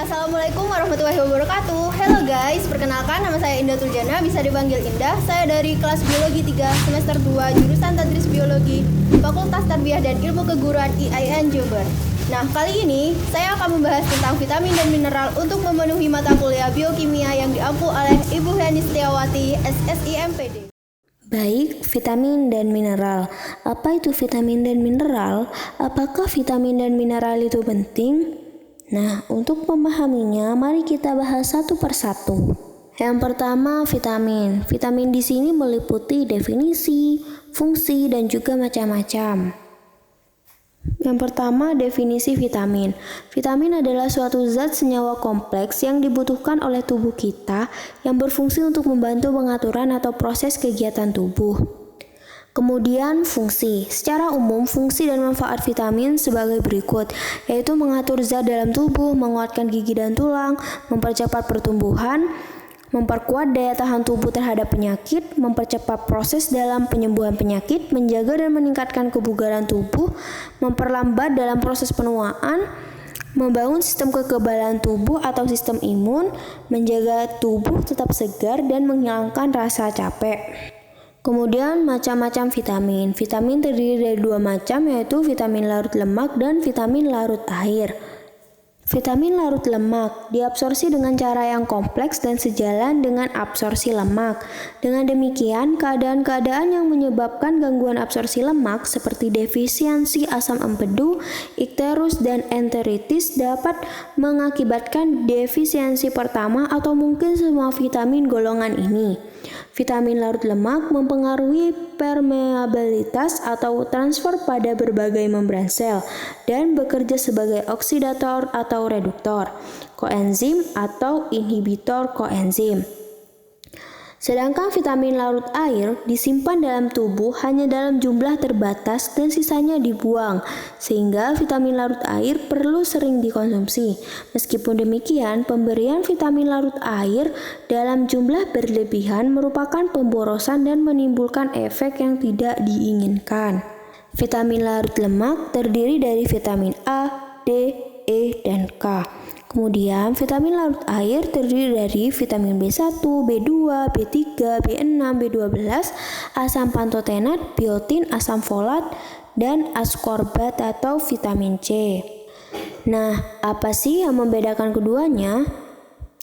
Assalamualaikum warahmatullahi wabarakatuh. Hello guys, perkenalkan nama saya Indah Turjana, bisa dipanggil Indah. Saya dari kelas Biologi 3 semester 2 jurusan Tadris Biologi, Fakultas Tarbiyah dan Ilmu Keguruan IAIN Jember. Nah, kali ini saya akan membahas tentang vitamin dan mineral untuk memenuhi mata kuliah biokimia yang diampu oleh Ibu Heni Setiawati, SSI MPD. Baik, vitamin dan mineral. Apa itu vitamin dan mineral? Apakah vitamin dan mineral itu penting? Nah, untuk memahaminya, mari kita bahas satu persatu. Yang pertama, vitamin. Vitamin di sini meliputi definisi, fungsi, dan juga macam-macam. Yang pertama, definisi vitamin. Vitamin adalah suatu zat senyawa kompleks yang dibutuhkan oleh tubuh kita yang berfungsi untuk membantu pengaturan atau proses kegiatan tubuh. Kemudian fungsi. Secara umum, fungsi dan manfaat vitamin sebagai berikut, yaitu mengatur zat dalam tubuh, menguatkan gigi dan tulang, mempercepat pertumbuhan, memperkuat daya tahan tubuh terhadap penyakit, mempercepat proses dalam penyembuhan penyakit, menjaga dan meningkatkan kebugaran tubuh, memperlambat dalam proses penuaan, membangun sistem kekebalan tubuh atau sistem imun, menjaga tubuh tetap segar dan menghilangkan rasa capek. Kemudian macam-macam vitamin. Vitamin terdiri dari dua macam, yaitu vitamin larut lemak dan vitamin larut air. Vitamin larut lemak diabsorpsi dengan cara yang kompleks dan sejalan dengan absorpsi lemak. Dengan demikian, keadaan-keadaan yang menyebabkan gangguan absorpsi lemak seperti defisiensi asam empedu, ikterus, dan enteritis dapat mengakibatkan defisiensi pertama atau mungkin semua vitamin golongan ini. Vitamin larut lemak mempengaruhi permeabilitas atau transfer pada berbagai membran sel dan bekerja sebagai oksidator atau reduktor, koenzim atau inhibitor koenzim. Sedangkan vitamin larut air disimpan dalam tubuh hanya dalam jumlah terbatas dan sisanya dibuang, sehingga vitamin larut air perlu sering dikonsumsi. Meskipun demikian, pemberian vitamin larut air dalam jumlah berlebihan merupakan pemborosan dan menimbulkan efek yang tidak diinginkan. Vitamin larut lemak terdiri dari vitamin A, D, E, dan K. Kemudian, vitamin larut air terdiri dari vitamin B1, B2, B3, B6, B12, asam pantotenat, biotin, asam folat, dan ascorbat atau vitamin C. Nah, apa sih yang membedakan keduanya?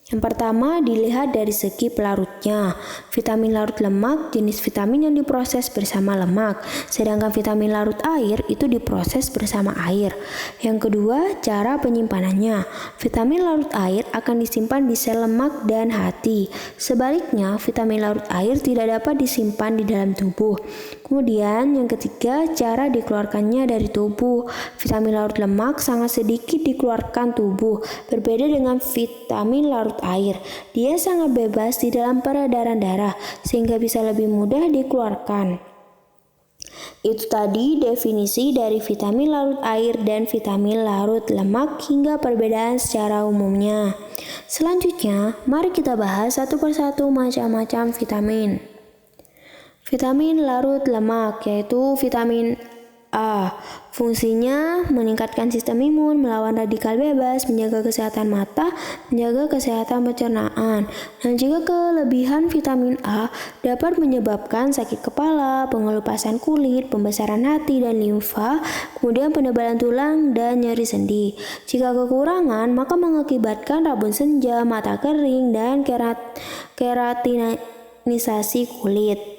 Yang pertama, dilihat dari segi pelarutnya. Vitamin larut lemak jenis vitamin yang diproses bersama lemak, sedangkan vitamin larut air itu diproses bersama air. Yang kedua, cara penyimpanannya. Vitamin larut air akan disimpan di sel lemak dan hati. Sebaliknya, vitamin larut air tidak dapat disimpan di dalam tubuh. Kemudian, yang ketiga, cara dikeluarkannya dari tubuh. Vitamin larut lemak sangat sedikit dikeluarkan tubuh, berbeda dengan vitamin larut air. Dia sangat bebas di dalam peredaran darah sehingga bisa lebih mudah dikeluarkan. Itu tadi definisi dari vitamin larut air dan vitamin larut lemak hingga perbedaan secara umumnya. Selanjutnya, mari kita bahas satu persatu macam-macam vitamin. Vitamin larut lemak yaitu vitamin A. Fungsinya meningkatkan sistem imun, melawan radikal bebas, menjaga kesehatan mata, menjaga kesehatan pencernaan. Dan jika kelebihan vitamin A dapat menyebabkan sakit kepala, pengelupasan kulit, pembesaran hati dan limfa, kemudian penebalan tulang dan nyeri sendi. Jika kekurangan, maka mengakibatkan rabun senja, mata kering, dan keratinisasi kulit.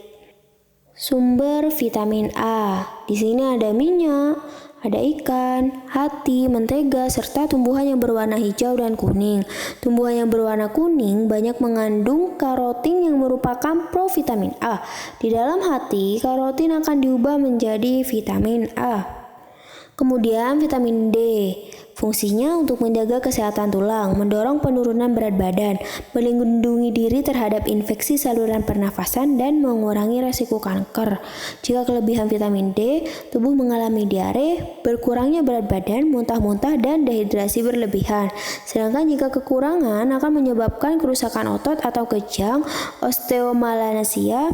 Sumber vitamin A. Di sini ada minyak, ada ikan, hati, mentega, serta tumbuhan yang berwarna hijau dan kuning. Tumbuhan yang berwarna kuning banyak mengandung karotin yang merupakan provitamin A. Di dalam hati, karotin akan diubah menjadi vitamin A. Kemudian vitamin D. Fungsinya untuk menjaga kesehatan tulang, mendorong penurunan berat badan, melindungi diri terhadap infeksi saluran pernafasan, dan mengurangi resiko kanker. Jika kelebihan vitamin D, tubuh mengalami diare, berkurangnya berat badan, muntah-muntah, dan dehidrasi berlebihan. Sedangkan jika kekurangan akan menyebabkan kerusakan otot atau kejang, osteomalacia,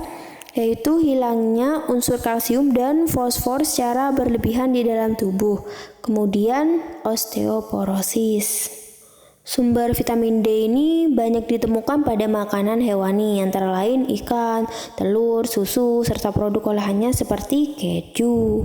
yaitu hilangnya unsur kalsium dan fosfor secara berlebihan di dalam tubuh. Kemudian osteoporosis. Sumber vitamin D ini banyak ditemukan pada makanan hewani, antara lain ikan, telur, susu, serta produk olahannya seperti keju.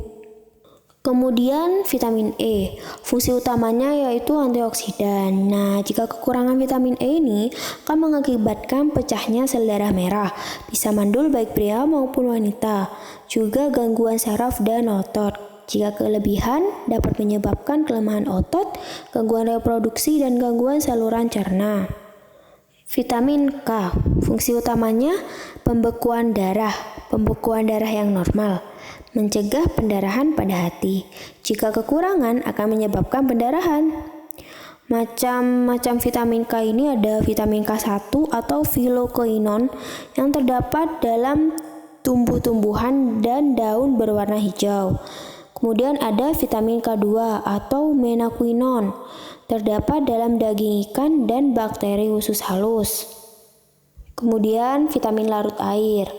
Kemudian vitamin E, fungsi utamanya yaitu antioksidan. Nah, jika kekurangan vitamin E ini akan mengakibatkan pecahnya sel darah merah, bisa mandul baik pria maupun wanita, juga gangguan saraf dan otot. Jika kelebihan dapat menyebabkan kelemahan otot, gangguan reproduksi, dan gangguan saluran cerna. Vitamin K, fungsi utamanya pembekuan darah yang normal, mencegah pendarahan pada hati. Jika kekurangan akan menyebabkan pendarahan. Macam-macam vitamin K ini ada vitamin K1 atau phylloquinone yang terdapat dalam tumbuh-tumbuhan dan daun berwarna hijau. Kemudian ada vitamin K2 atau menaquinone, terdapat dalam daging ikan dan bakteri usus halus. Kemudian vitamin larut air.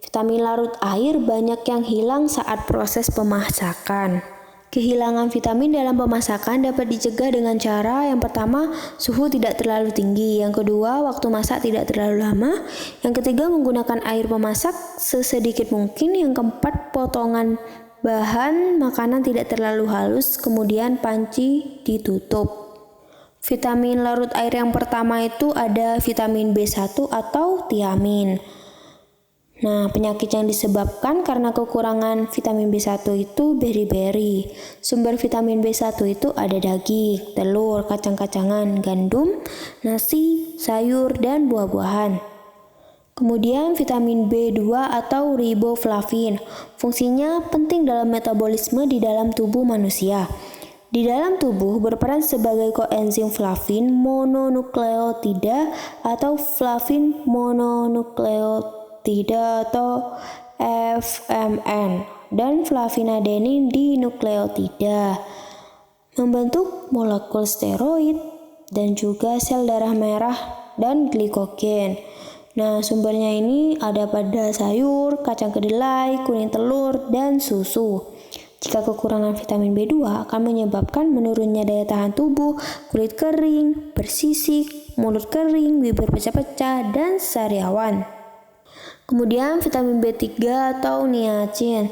Vitamin larut air banyak yang hilang saat proses pemasakan. Kehilangan vitamin dalam pemasakan dapat dicegah dengan cara yang pertama, suhu tidak terlalu tinggi. Yang kedua, waktu masak tidak terlalu lama. Yang ketiga, menggunakan air pemasak sesedikit mungkin. Yang keempat, potongan bahan makanan tidak terlalu halus, kemudian panci ditutup. Vitamin larut air yang pertama itu ada vitamin B1 atau tiamin. Nah, penyakit yang disebabkan karena kekurangan vitamin B1 itu beri-beri. Sumber vitamin B1 itu ada daging, telur, kacang-kacangan, gandum, nasi, sayur, dan buah-buahan. Kemudian vitamin B2 atau riboflavin, fungsinya penting dalam metabolisme di dalam tubuh manusia. Di dalam tubuh berperan sebagai koenzim flavin mononukleotida atau flavin mononukleotida atau FMN dan flavinadenin dinukleotida, membentuk molekul steroid dan juga sel darah merah dan glikogen. Nah, sumbernya ini ada pada sayur, kacang kedelai, kuning telur, dan susu. Jika kekurangan vitamin B2 akan menyebabkan menurunnya daya tahan tubuh, kulit kering, bersisik, mulut kering, bibir pecah-pecah, dan sariawan. Kemudian vitamin B3 atau niacin.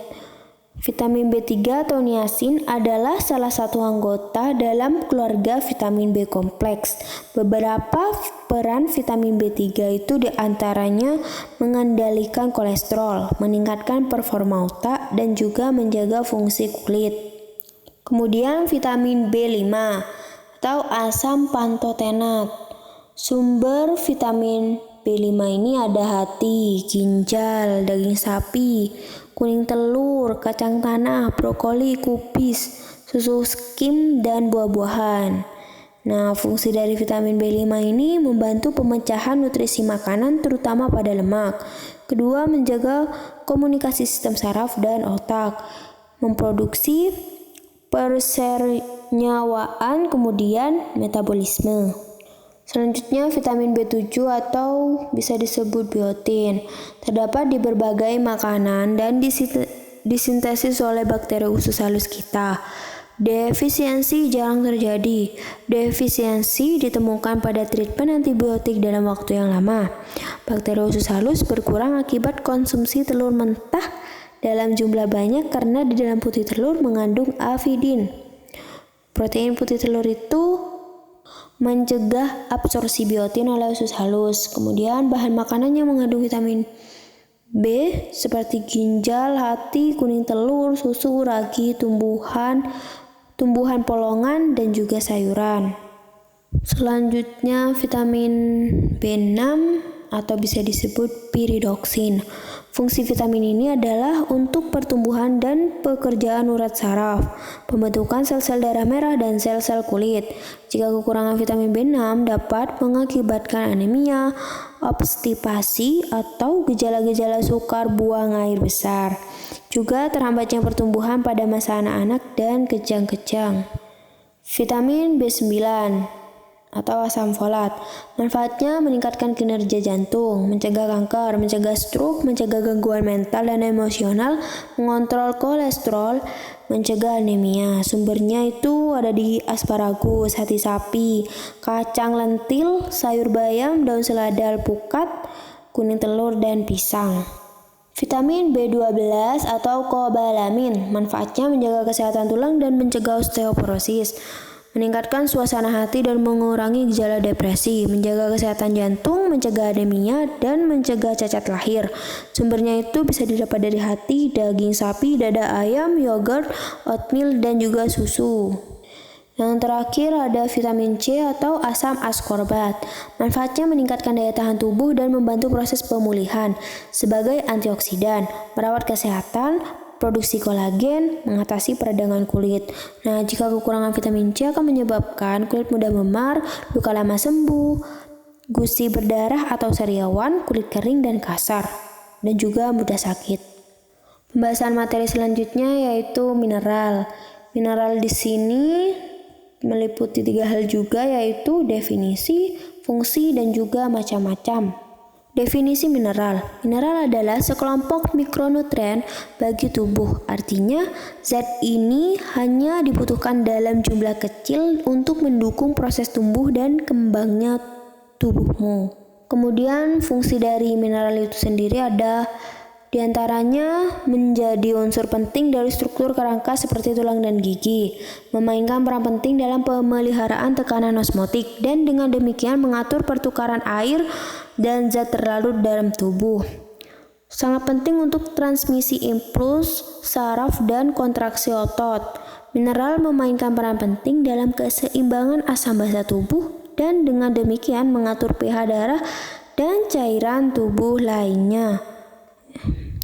Vitamin B3 atau niacin adalah salah satu anggota dalam keluarga vitamin B kompleks. Beberapa peran vitamin B3 itu diantaranya mengendalikan kolesterol, meningkatkan performa otak, dan juga menjaga fungsi kulit. Kemudian vitamin B5 atau asam pantotenat. Sumber vitamin B5 ini ada hati, ginjal, daging sapi, kuning telur, kacang tanah, brokoli, kubis, susu skim, dan buah-buahan. Nah, fungsi dari vitamin B5 ini membantu pemecahan nutrisi makanan terutama pada lemak. Kedua, menjaga komunikasi sistem saraf dan otak, memproduksi persenyawaan, kemudian metabolisme. Selanjutnya vitamin B7 atau bisa disebut biotin, terdapat di berbagai makanan dan disintesis oleh bakteri usus halus kita. Defisiensi jarang terjadi. Defisiensi ditemukan pada treatment antibiotik dalam waktu yang lama. Bakteri usus halus berkurang akibat konsumsi telur mentah dalam jumlah banyak karena di dalam putih telur mengandung avidin. Protein putih telur itu mencegah absorpsi biotin oleh usus halus. Kemudian bahan makanan yang mengandung vitamin B seperti ginjal, hati, kuning telur, susu, ragi, tumbuhan polongan, dan juga sayuran. Selanjutnya vitamin B6 atau bisa disebut piridoksin. Fungsi vitamin ini adalah untuk pertumbuhan dan pekerjaan urat saraf, pembentukan sel-sel darah merah dan sel-sel kulit. Jika kekurangan vitamin B6 dapat mengakibatkan anemia, obstipasi, atau gejala-gejala sukar buang air besar. Juga terhambatnya pertumbuhan pada masa anak-anak dan kejang-kejang. Vitamin B9 atau asam folat. Manfaatnya meningkatkan kinerja jantung, mencegah kanker, mencegah stroke, mencegah gangguan mental dan emosional, mengontrol kolesterol, mencegah anemia. Sumbernya itu ada di asparagus, hati sapi, kacang lentil, sayur bayam, daun selada alpukat, kuning telur, dan pisang. Vitamin B12 atau kobalamin, manfaatnya menjaga kesehatan tulang dan mencegah osteoporosis, meningkatkan suasana hati dan mengurangi gejala depresi, menjaga kesehatan jantung, mencegah anemia, dan mencegah cacat lahir. Sumbernya itu bisa didapat dari hati, daging sapi, dada ayam, yogurt, oatmeal, dan juga susu. Yang terakhir ada vitamin C atau asam ascorbat. Manfaatnya meningkatkan daya tahan tubuh dan membantu proses pemulihan sebagai antioksidan, merawat kesehatan, produksi kolagen, mengatasi peradangan kulit. Nah, jika kekurangan vitamin C akan menyebabkan kulit mudah memar, luka lama sembuh, gusi berdarah atau sariawan, kulit kering dan kasar, dan juga mudah sakit. Pembahasan materi selanjutnya yaitu mineral. Mineral di sini meliputi 3 hal juga, yaitu definisi, fungsi, dan juga macam-macam. Definisi mineral. Mineral adalah sekelompok mikronutrien bagi tubuh. Artinya, zat ini hanya dibutuhkan dalam jumlah kecil untuk mendukung proses tumbuh dan kembangnya tubuhmu. Kemudian, fungsi dari mineral itu sendiri ada diantaranya menjadi unsur penting dari struktur kerangka seperti tulang dan gigi, memainkan peran penting dalam pemeliharaan tekanan osmotik, dan dengan demikian mengatur pertukaran air dan zat terlarut dalam tubuh. Sangat penting untuk transmisi impuls, saraf, dan kontraksi otot. Mineral memainkan peran penting dalam keseimbangan asam basa tubuh dan dengan demikian mengatur pH darah dan cairan tubuh lainnya.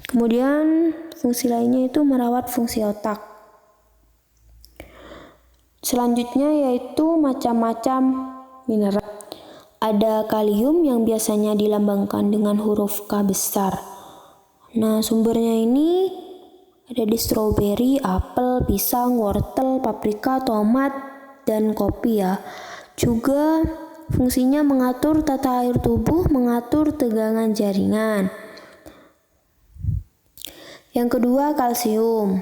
Kemudian fungsi lainnya itu merawat fungsi otak. Selanjutnya yaitu macam-macam mineral. Ada kalium yang biasanya dilambangkan dengan huruf K besar. Nah, sumbernya ini ada di stroberi, apel, pisang, wortel, paprika, tomat, dan kopi ya. Juga fungsinya mengatur tata air tubuh, mengatur tegangan jaringan. Yang kedua, kalsium.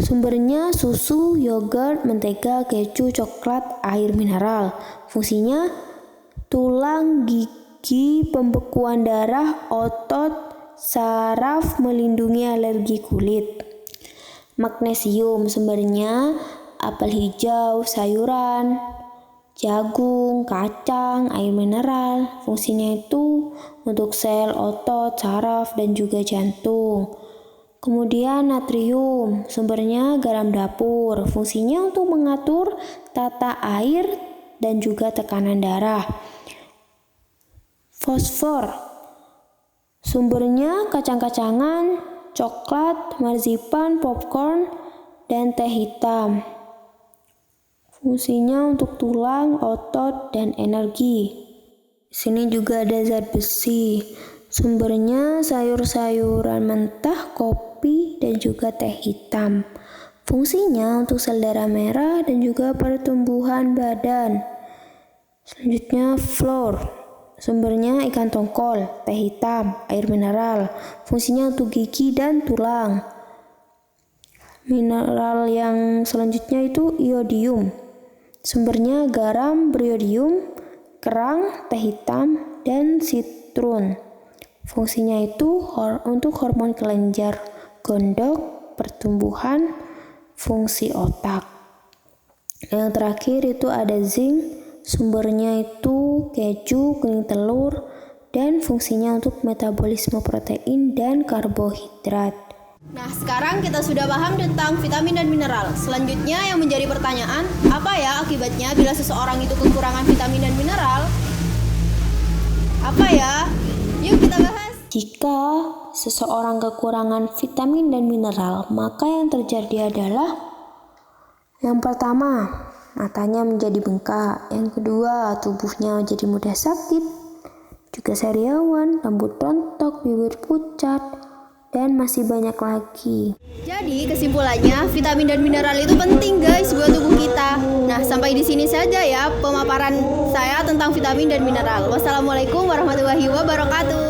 Sumbernya susu, yogurt, mentega, keju, coklat, air mineral. Fungsinya tulang, gigi, pembekuan darah, otot, saraf, melindungi alergi kulit. Magnesium. Sumbernya apel hijau, sayuran, jagung, kacang, air mineral. Fungsinya itu untuk sel, otot, saraf, dan juga jantung. Kemudian natrium, sumbernya garam dapur, fungsinya untuk mengatur tata air dan juga tekanan darah. Fosfor, sumbernya kacang-kacangan, coklat, marzipan, popcorn, dan teh hitam. Fungsinya untuk tulang, otot, dan energi. Di sini juga ada zat besi. Sumbernya sayur-sayuran mentah, kopi, dan juga teh hitam. Fungsinya untuk sel darah merah dan juga pertumbuhan badan. Selanjutnya fluor. Sumbernya ikan tongkol, teh hitam, air mineral. Fungsinya untuk gigi dan tulang. Mineral yang selanjutnya itu iodium. Sumbernya garam, beriodium, kerang, teh hitam, dan sitrun. Fungsinya itu untuk hormon kelenjar, gondok, pertumbuhan, fungsi otak. Yang terakhir itu ada zinc, sumbernya itu keju, kuning telur, dan fungsinya untuk metabolisme protein dan karbohidrat. Nah, sekarang kita sudah paham tentang vitamin dan mineral. Selanjutnya yang menjadi pertanyaan, apa ya akibatnya bila seseorang itu kekurangan vitamin dan mineral? Apa ya? Yuk kita bahas. Jika seseorang kekurangan vitamin dan mineral, maka yang terjadi adalah yang pertama, matanya menjadi bengkak. Yang kedua, tubuhnya menjadi mudah sakit, juga sariawan, rambut rontok, bibir pucat, dan masih banyak lagi. Jadi kesimpulannya, vitamin dan mineral itu penting guys buat tubuh kita. Nah, sampai di sini saja ya pemaparan saya tentang vitamin dan mineral. Wassalamualaikum warahmatullahi wabarakatuh.